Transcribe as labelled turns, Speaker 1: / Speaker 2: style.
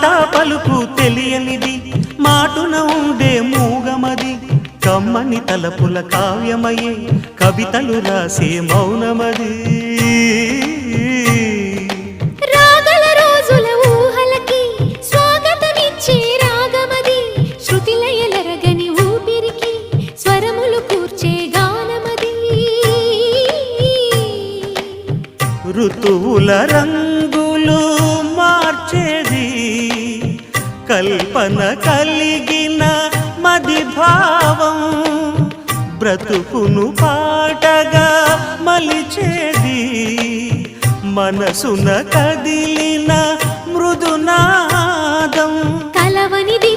Speaker 1: మాట పలుకు తెలియనిది మాటున ఉండే మూగమది కమ్మని తలపుల కావ్యమయే కవితలు రాసే మౌనమది
Speaker 2: రాగల రోజుల ఊహలకి స్వాగతమిచ్చే రాగమది శృతిలయలరగని ఊపిరికి స్వరములు కూర్చే గానమది
Speaker 1: ఋతువుల రంగులు మార్చేది కల్పన కలిగిన మది భావం బ్రతుకును పాటగా మలిచేది మనసున కదిలిన మృదునాదం
Speaker 2: కలవనిది